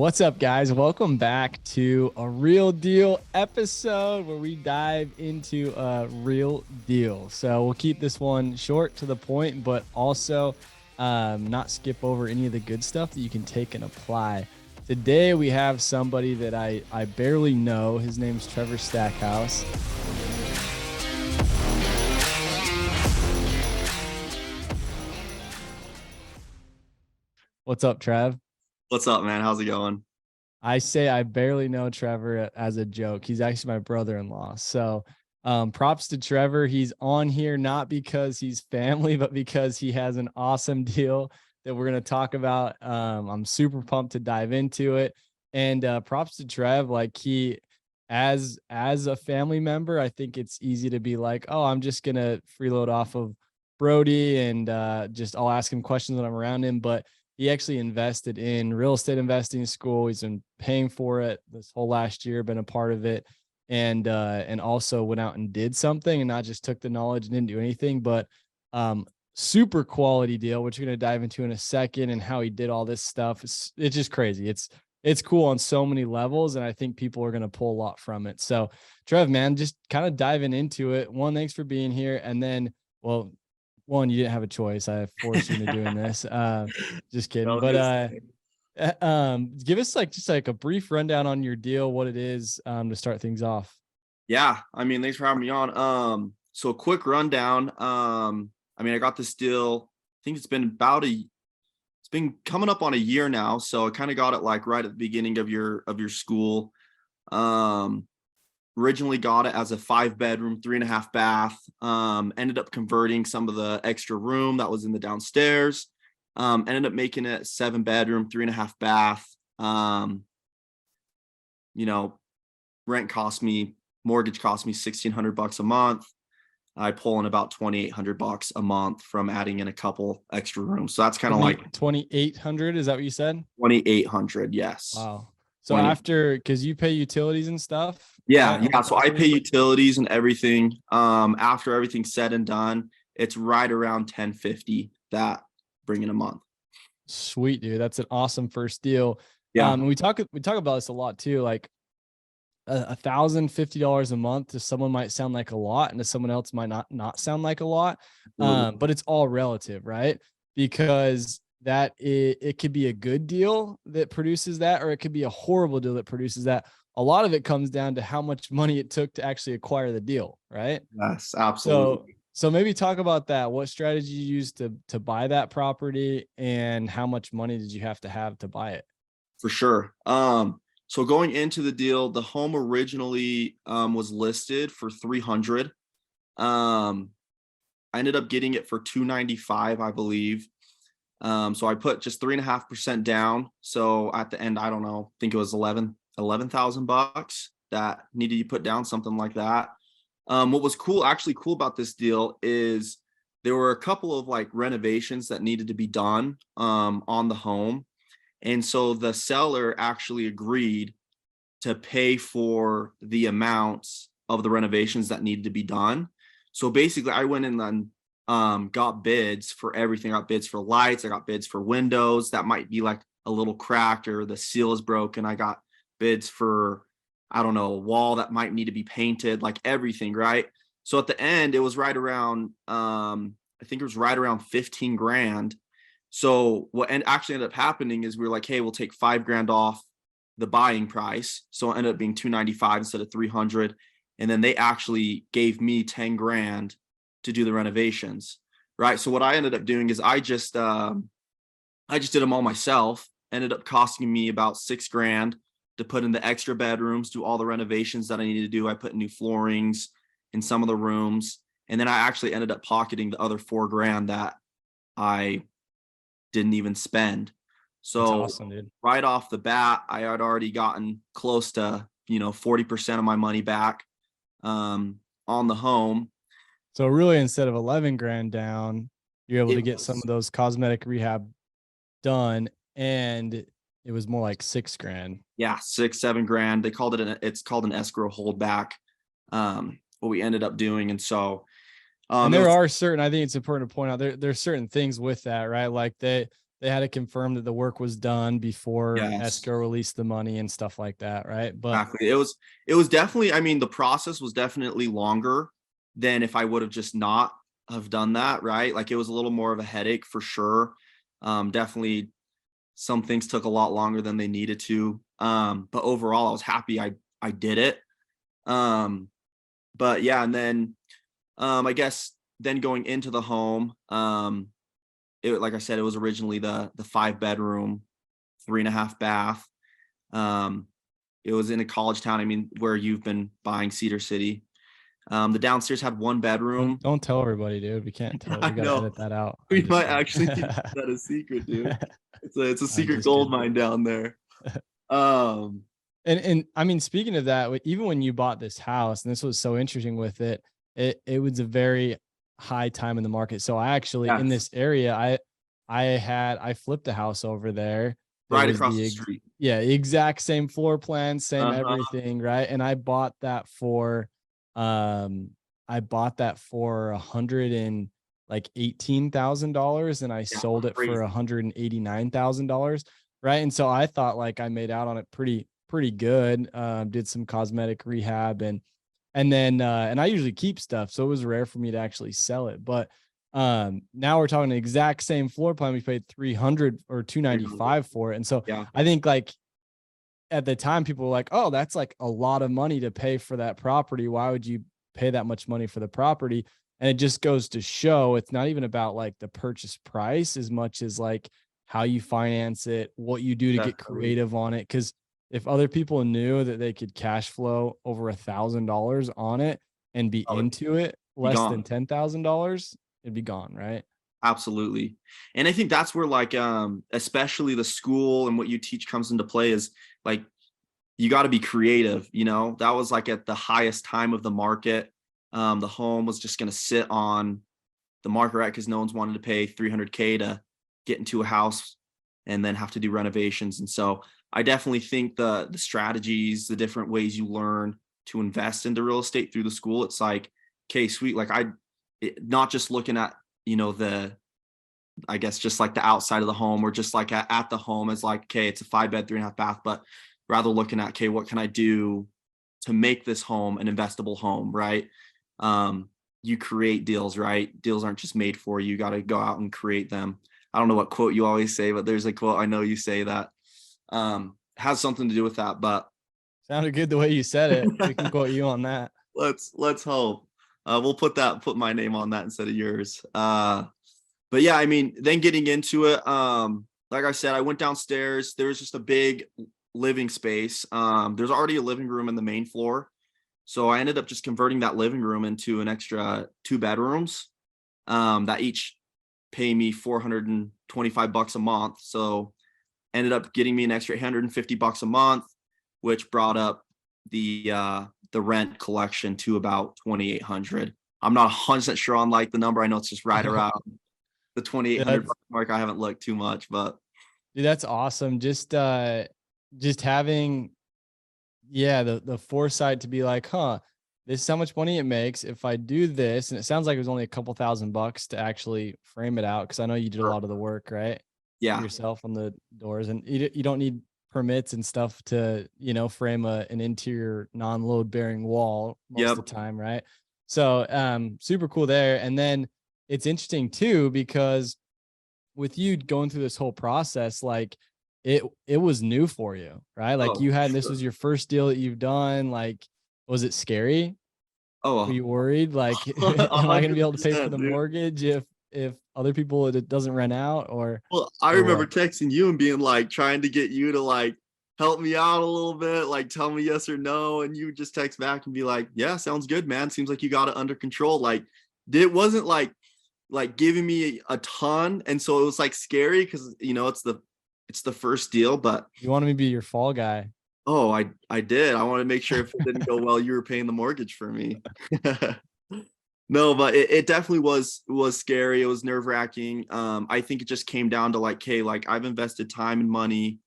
What's up, guys? Welcome back to a real deal episode where we dive into a real deal. So we'll keep this one short to the point, but also not skip over any of the good stuff that you can take and apply. Today we have somebody that I barely know. His name's Trevor Stackhouse. What's up, Trev? What's up, man? How's it going? I say I barely know Trevor as a joke. He's actually my brother-in-law. So props to Trevor. He's on here not because he's family, but because he has an awesome deal that we're going to talk about. I'm super pumped to dive into it. And props to Trev. Like as a family member, I think it's easy to be like, oh, I'm just going to freeload off of Brody and just I'll ask him questions when I'm around him. But he actually invested in real estate investing school. He's been paying for it this whole last year, been a part of it, and also went out and did something and not just took the knowledge and didn't do anything. But super quality deal, which we're going to dive into in a second, and how he did all this stuff. It's just crazy. It's cool on so many levels, and I think people are going to pull a lot from it. So, Trev, man, just kind of diving into it. One, thanks for being here, and then, well, one, you didn't have a choice. I forced you into doing this. Just kidding. But give us just a brief rundown on your deal, what it is, to start things off. Yeah, thanks for having me on. So a quick rundown. I got this deal. I think it's been coming up on a year now. So I kind of got it like right at the beginning of your school. Originally got it as a 5-bedroom, 3.5 bath. Ended up converting some of the extra room that was in the downstairs. Ended up making it 7-bedroom, 3.5 bath. Mortgage cost me $1,600 a month. I pull in about $2,800 a month from adding in a couple extra rooms. So that's kind of like 2,800. Is that what you said? 2,800. Yes. Wow. So after, because you pay utilities and stuff. Yeah. So I pay utilities and everything. After everything's said and done, it's right around 1,050 that bring in a month. Sweet, dude. That's an awesome first deal. Yeah. We talk about this a lot too. Like $1,050 a month to someone might sound like a lot, and to someone else might not sound like a lot. But it's all relative, right? Because it could be a good deal that produces that, or it could be a horrible deal that produces that. A lot of it comes down to how much money it took to actually acquire the deal, right? Yes, absolutely. So maybe talk about that. What strategy you used to buy that property, and how much money did you have to buy it? For sure. So going into the deal, the home originally was listed for $300. I ended up getting it for $295, I believe. So I put just 3.5% down. So at the end, I don't know, I think it was $11,000 that needed to put down, something like that. What was actually cool about this deal is there were a couple of like renovations that needed to be done on the home. And so the seller actually agreed to pay for the amounts of the renovations that needed to be done. So basically I went in and got bids for everything. I got bids for lights. I got bids for windows that might be like a little cracked or the seal is broken. I got bids for, I don't know, a wall that might need to be painted, like everything, right? So at the end, it was right around, I think it was right around 15 grand. So what actually ended up happening is we were like, hey, we'll take $5,000 off the buying price. So it ended up being 295 instead of 300. And then they actually gave me 10 grand to do the renovations. Right. So what I ended up doing is I just did them all myself. Ended up costing me about 6 grand to put in the extra bedrooms, do all the renovations that I needed to do. I put new floorings in some of the rooms. And then I actually ended up pocketing the other 4 grand that I didn't even spend. So awesome, dude. Right off the bat, I had already gotten close to, 40% of my money back on the home. So really, instead of 11 grand down, you're able to get some of those cosmetic rehab done, and it was more like 6 grand. Yeah, 6-7 grand. They called it's called an escrow holdback. What we ended up doing, and so and there are certain, I think it's important to point out, there's certain things with that, right? Like they had to confirm that the work was done before Yes. escrow released the money and stuff like that, right? But Exactly. It was definitely, I mean, the process was definitely longer than if I would have just not have done that, right? Like it was a little more of a headache for sure. Definitely some things took a lot longer than they needed to. But overall I was happy I did it. Um, but yeah, and then I guess then going into the home, it like I said, it was originally the 5 bedroom, 3.5 bath. Um, it was in a college town. I mean, where you've been buying Cedar City. The downstairs had 1 bedroom. don't tell everybody, dude. We can't tell. I We got to know edit that out. we I'm just might kidding. actually need to keep that a secret, dude. It's a I'm secret just gold kidding. mine down there. Um, And I mean, speaking of that, even when you bought this house, and this was so interesting with it, it was a very high time in the market. So I actually in yes, this area, I flipped a house over there that right was across the street. yeah, exact same floor plan, same Uh-huh. everything, right? And um I bought that for 118,000 and I Yeah, sold it for crazy. $189,000, right? And so I thought like I made out on it pretty good. Did some cosmetic rehab and then and I usually keep stuff, so it was rare for me to actually sell it. But now we're talking the exact same floor plan. We paid 300 or 300. 295 for it. And so Yeah. I think like at the time people were like, "Oh, that's like a lot of money to pay for that property. Why would you pay that much money for the property?" And it just goes to show it's not even about like the purchase price as much as like how you finance it, what you do to get Definitely. creative on it. Cause if other people knew that they could cash flow over $1,000 on it and be Oh, it'd into it be less than gone. $10,000, it'd be gone, right? Absolutely. And I think that's where like especially the school and what you teach comes into play is like you got to be creative, you know. That was like at the highest time of the market. The home was just going to sit on the market, right? Because no one's wanted to pay 300K to get into a house and then have to do renovations. And so I definitely think the strategies, the different ways you learn to invest into real estate through the school, it's like, okay, sweet. Like not just looking at, the, I guess just like the outside of the home or just like at the home as like, okay, it's a 5 bed, 3.5 bath, but rather looking at, okay, what can I do to make this home an investable home, right? Um, you create deals, right? Deals aren't just made for you. You got to go out and create them. I don't know what quote you always say, but there's a quote I know you say that has something to do with that. But Sounded good the way you said it. We can quote you on that. let's hope. We'll put my name on that instead of yours. But yeah, I mean, then getting into it, like I said, I went downstairs. There was just a big living space. There's already a living room in the main floor. So I ended up just converting that living room into an extra 2 bedrooms that each pay me $425 a month. So ended up getting me an extra $150 a month, which brought up the rent collection to about 2,800. I'm not 100% sure on like the number. I know it's just right around the 2,800 That's mark. I haven't looked too much, but Dude, that's awesome. Just having, yeah, the foresight to be like, huh, this is how much money it makes if I do this. And it sounds like it was only a couple $1,000 to actually frame it out. Cause I know you did a lot of the work, right? yeah, Yourself on the doors, and you don't need permits and stuff to, frame an interior non-load bearing wall most yep. of the time. Right. So, super cool there. And then it's interesting too, because with you going through this whole process, like it was new for you, right? Like Oh, for this was sure. your first deal that you've done. Like, was it scary? Were Oh, you worried? Like, a am I going to hundred be able to pay for percent, the dude. mortgage if other people it doesn't rent out Well, I or remember what? texting you and being like, trying to get you to like help me out a little bit, like tell me yes or no. And you would just text back and be like, yeah, sounds good, man. Seems like you got it under control. Like, it wasn't like giving me a ton. And so it was like scary because it's the first deal, but You wanted me to be your fall guy. oh, I did. I want to make sure if it didn't go well, you were paying the mortgage for me. No, but it definitely was scary. It was nerve wracking. I think it just came down to like, hey, like I've invested time and money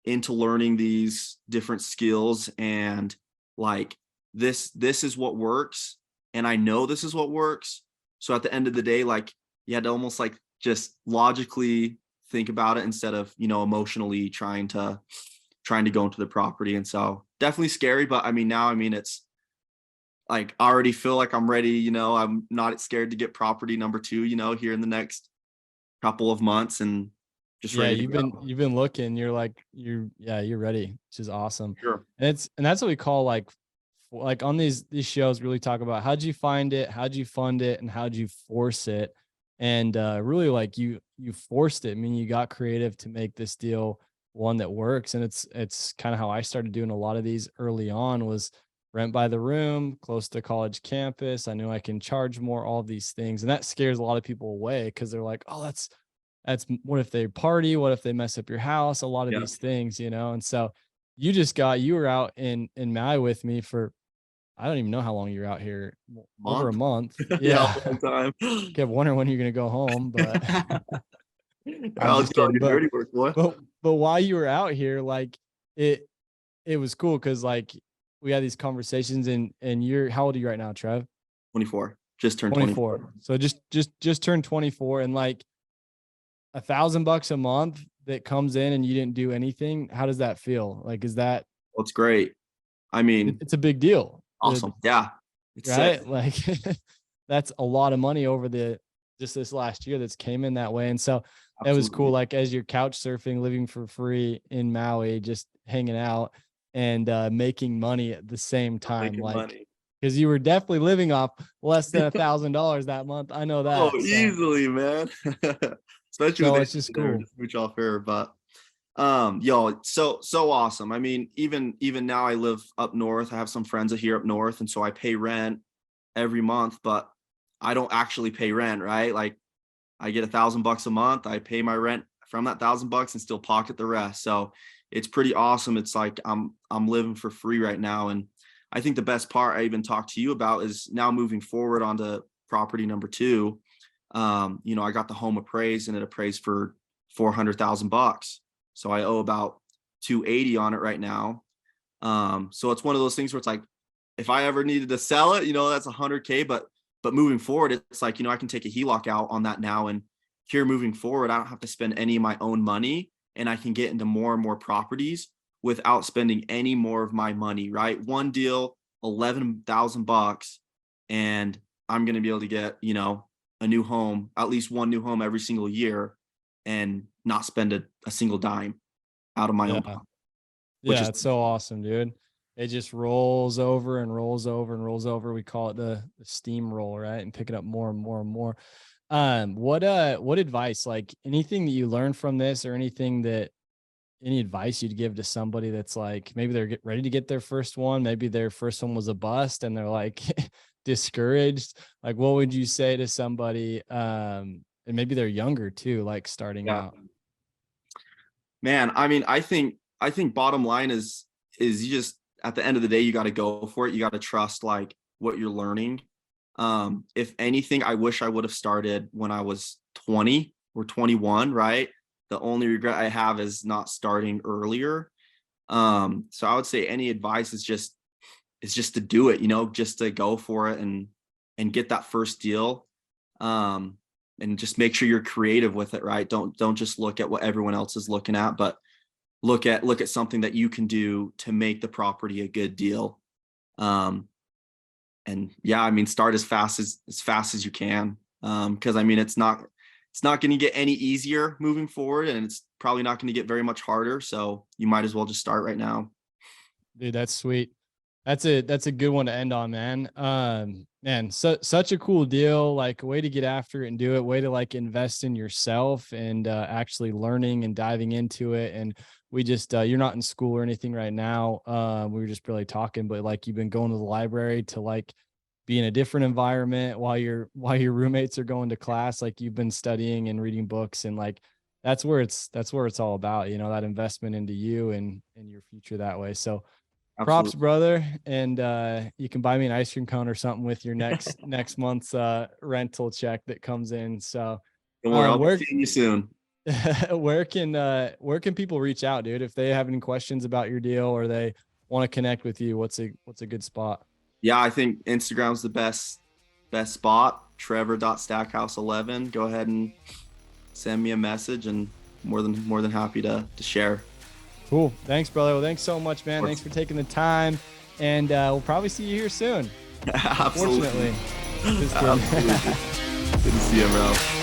into learning these different skills, and like this is what works, and I know this is what works. So at the end of the day, like you had to almost like just logically think about it instead of, emotionally trying to go into the property. And so definitely scary, but I mean, now, I mean, it's like, I already feel like I'm ready, I'm not scared to get property number 2, here in the next couple of months, and just Yeah, ready to you've go. been looking. You're like you're ready, which is awesome. Sure. And that's what we call like on these shows really talk about how'd you find it, how'd you fund it, and how'd you force it. And really like you forced it. I mean, you got creative to make this deal one that works. And it's kind of how I started doing a lot of these early on was rent by the room, close to college campus. I knew I can charge more, all these things. And that scares a lot of people away because they're like, oh, that's what if they party? What if they mess up your house? A lot of Yeah. these things, And so you were out in Maui with me for, I don't even know how long you were out here, over a Month. month. Yeah, Yeah. long time. Kept wondering when you're gonna go home, but I'm I'll just do all kidding. your dirty work, boy. But while you were out here, like it it was cool because like we had these conversations and you're how old are you right now, Trev? 24. Just turned 24. 24. So just turned 24 and like $1,000 a month that comes in and you didn't do anything. How does that feel? Like, is that Well, it's great. I mean, it's a big deal. awesome. Yeah. It's sick. Right? Like that's a lot of money over just this last year that's came in that way. And so it was cool. Absolutely. Like as you're couch surfing, living for free in Maui, just hanging out and making money at the same time. Making Like, money. because you were definitely living off less than $1,000 that month. I know Oh, that. So easily, man. Especially with so the it's just there, cool. just smooch off here. But yo, it's so awesome. I mean, even now I live up north. I have some friends here up north, and so I pay rent every month, but I don't actually pay rent, right? Like I get $1,000 a month. I pay my rent from that $1,000 and still pocket the rest. So it's pretty awesome. It's like I'm living for free right now. And I think the best part I even talked to you about is now moving forward onto property number 2. I got the home appraised and it appraised for $400,000. So I owe about 280 on it right now. So it's one of those things where it's like, if I ever needed to sell it, that's 100K, but moving forward, it's like, I can take a HELOC out on that now. And here moving forward, I don't have to spend any of my own money and I can get into more and more properties without spending any more of my money, right? One deal, $11,000, and I'm going to be able to get, a new home, at least one new home every single year and not spend a single dime out of my own Yeah. pocket, which Yeah. is It's so awesome, dude. It just rolls over and rolls over and rolls over. We call it the steamroll, right? And pick it up more and more and more. What advice, like anything that you learned from this or any advice you'd give to somebody that's like, maybe they're ready to get their first one, maybe their first one was a bust and they're like discouraged. Like, what would you say to somebody? And maybe they're younger too, like starting yeah. out. Man, I mean, I think bottom line is you just, at the end of the day, you got to go for it. You got to trust like what you're learning. If anything, I wish I would have started when I was 20 or 21, right? The only regret I have is not starting earlier. So I would say any advice is just to do it, just to go for it and get that first deal. And just make sure you're creative with it, right? Don't just look at what everyone else is looking at, but look at something that you can do to make the property a good deal. And yeah, I mean, start as fast as you can. Because I mean, it's not going to get any easier moving forward, and it's probably not going to get very much harder. So you might as well just start right now. Dude, that's sweet. That's a good one to end on, man. Man, such a cool deal. Like a way to get after it and do it. Way to like invest in yourself and actually learning and diving into it. And we just you're not in school or anything right now. We were just really talking, but like you've been going to the library to like be in a different environment while your roommates are going to class. Like you've been studying and reading books and like that's where it's all about. That investment into you and your future that way. So props, Absolutely. brother. And you can buy me an ice cream cone or something with your next month's rental check that comes in. So Don't worry, I'll be where seeing you soon. where can people reach out, dude? If they have any questions about your deal or they want to connect with you, what's a good spot? Yeah, I think Instagram's the best spot. Trevor.stackhouse11. Go ahead and send me a message, and more than happy to share. Cool. Thanks, brother. Well, thanks so much, man. Of Thanks course. for taking the time. And we'll probably see you here soon. Absolutely. Fortunately. Just kidding. Absolutely. Good to see you, bro.